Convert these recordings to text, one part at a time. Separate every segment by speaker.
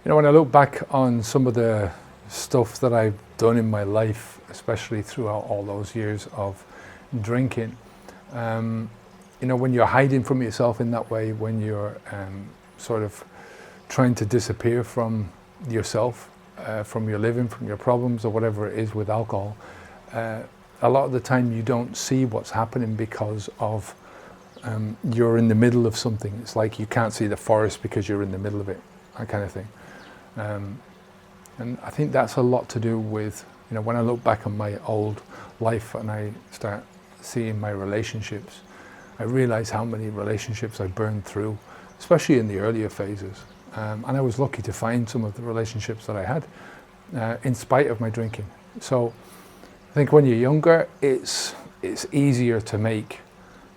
Speaker 1: When I look back on some of the stuff that I've done in my life, especially throughout all those years of drinking, when you're hiding from yourself in that way, when you're sort of trying to disappear from yourself, from your living, from your problems or whatever it is with alcohol, a lot of the time you don't see what's happening because of you're in the middle of something. It's like you can't see the forest because you're in the middle of it, that kind of thing. And I think that's a lot to do with, when I look back on my old life and I start seeing my relationships, I realize how many relationships I burned through, especially in the earlier phases. And I was lucky to find some of the relationships that I had in spite of my drinking. So I think when you're younger, it's easier to make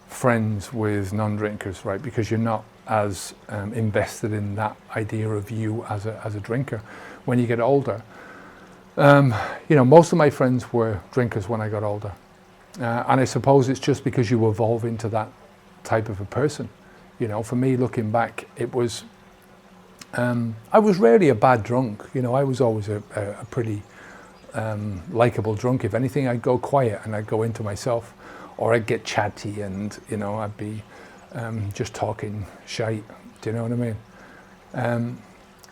Speaker 1: friends with non-drinkers, right? Because you're not as invested in that idea of you as a drinker. When you get older, most of my friends were drinkers when I got older. And I suppose it's just because you evolve into that type of a person. For me, looking back, it was, I was rarely a bad drunk. I was always a pretty likable drunk. If anything, I'd go quiet and I'd go into myself, or I'd get chatty and, I'd be just talking shite. Do you know what I mean?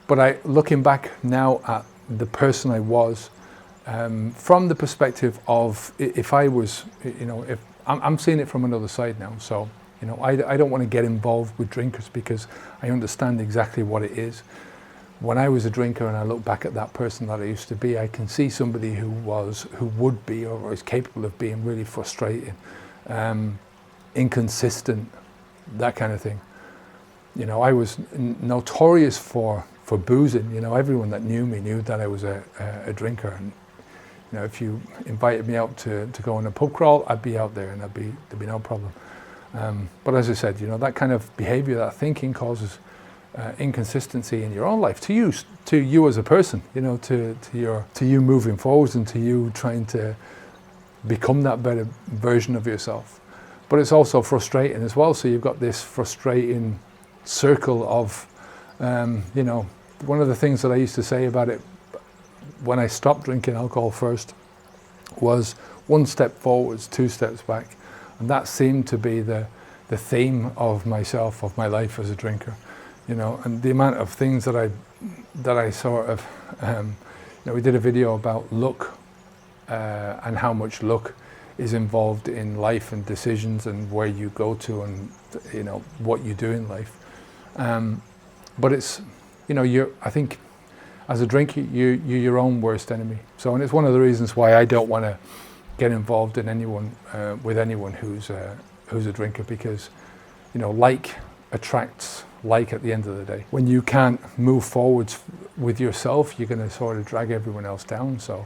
Speaker 1: But looking back now at the person I was, from the perspective of if I was, if I'm seeing it from another side now. So, I don't want to get involved with drinkers because I understand exactly what it is. When I was a drinker and I look back at that person that I used to be, I can see somebody who would be or is capable of being really frustrating, inconsistent, that kind of thing. I was notorious for boozing. Everyone that knew me knew that I was a drinker. And if you invited me out to go on a pub crawl, I'd be out there and there'd be no problem. But as I said, that kind of behavior, that thinking causes inconsistency in your own life, to you as a person, to you moving forwards and to you trying to become that better version of yourself. But it's also frustrating as well. So you've got this frustrating circle of, one of the things that I used to say about it when I stopped drinking alcohol first was one step forwards, two steps back. And that seemed to be the theme of myself, of my life as a drinker, and the amount of things that I sort of, we did a video about luck and how much luck is involved in life and decisions and where you go to and, what you do in life. But it's, I think as a drinker, you're your own worst enemy. So, and it's one of the reasons why I don't want to get involved in with anyone who's a drinker, because like attracts like at the end of the day. When you can't move forwards with yourself, you're going to sort of drag everyone else down. So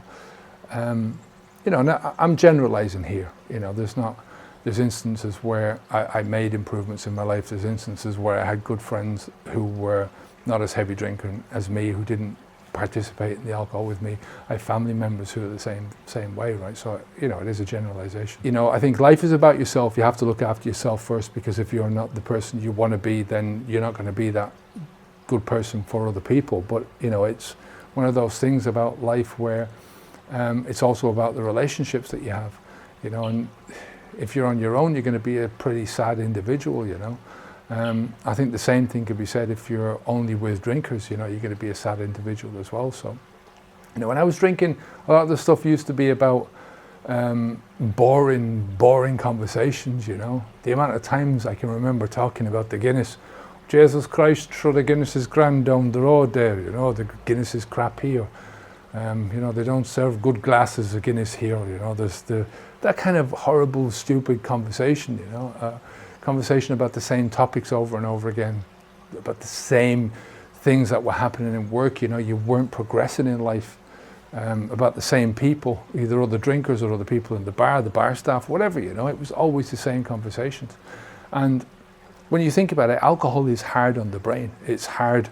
Speaker 1: and I'm generalizing here. There's instances where I made improvements in my life. There's instances where I had good friends who were not as heavy drinking as me, who didn't participate in the alcohol with me. I have family members who are the same way, right? So, it is a generalization. I think life is about yourself. You have to look after yourself first, because if you're not the person you want to be, then you're not going to be that good person for other people. But, it's one of those things about life where it's also about the relationships that you have, and if you're on your own, you're going to be a pretty sad individual, I think the same thing could be said if you're only with drinkers, you're going to be a sad individual as well. So, when I was drinking, a lot of the stuff used to be about boring conversations, The amount of times I can remember talking about the Guinness. Jesus Christ, sure, the Guinness is grand down the road there, the Guinness is crap here. They don't serve good glasses of Guinness here, there's that kind of horrible, stupid conversation, conversation about the same topics over and over again, about the same things that were happening in work. You weren't progressing in life, about the same people, either other drinkers or other people in the bar staff, whatever, it was always the same conversations. And when you think about it, alcohol is hard on the brain. It's hard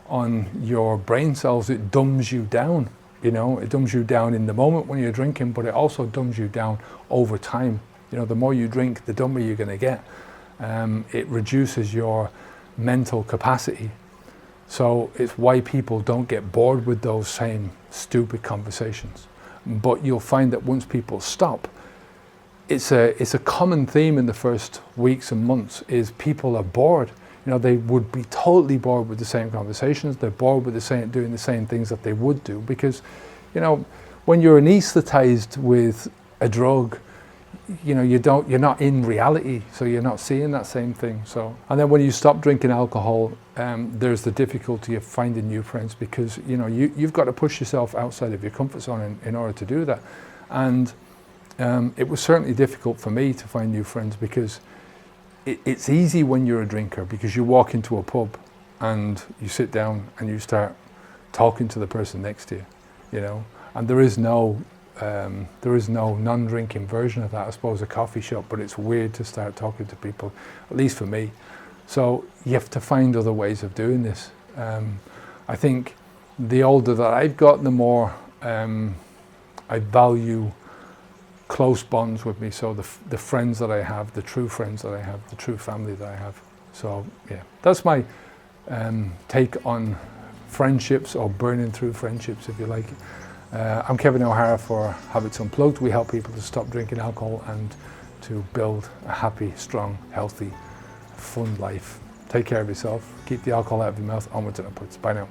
Speaker 1: on your brain cells. It dumbs you down, it dumbs you down in the moment when you're drinking, but it also dumbs you down over time. The more you drink, the dumber you're going to get. It reduces your mental capacity. So it's why people don't get bored with those same stupid conversations. But you'll find that once people stop, it's a common theme in the first weeks and months is people are bored. You know, they would be totally bored with the same conversations. They're bored with doing the same things that they would do because, you know, when you're anesthetized with a drug, you know, you're not in reality, so you're not seeing that same thing. So, and then when you stop drinking alcohol, there's the difficulty of finding new friends because, you know, you've got to push yourself outside of your comfort zone in order to do that. And it was certainly difficult for me to find new friends because it's easy when you're a drinker because you walk into a pub and you sit down and you start talking to the person next to you, you know, and there is no non-drinking version of that. I suppose a coffee shop, but it's weird to start talking to people, at least for me. So you have to find other ways of doing this. I think the older that I've got, the more I value close bonds with me, so the friends that I have, the true friends that I have, the true family that I have. So yeah, that's my take on friendships, or burning through friendships, if you like. I'm Kevin O'Hara for Habits Unplugged. We help people to stop drinking alcohol and to build a happy, strong, healthy, fun life. Take care of yourself, keep the alcohol out of your mouth, onwards and upwards. Bye now.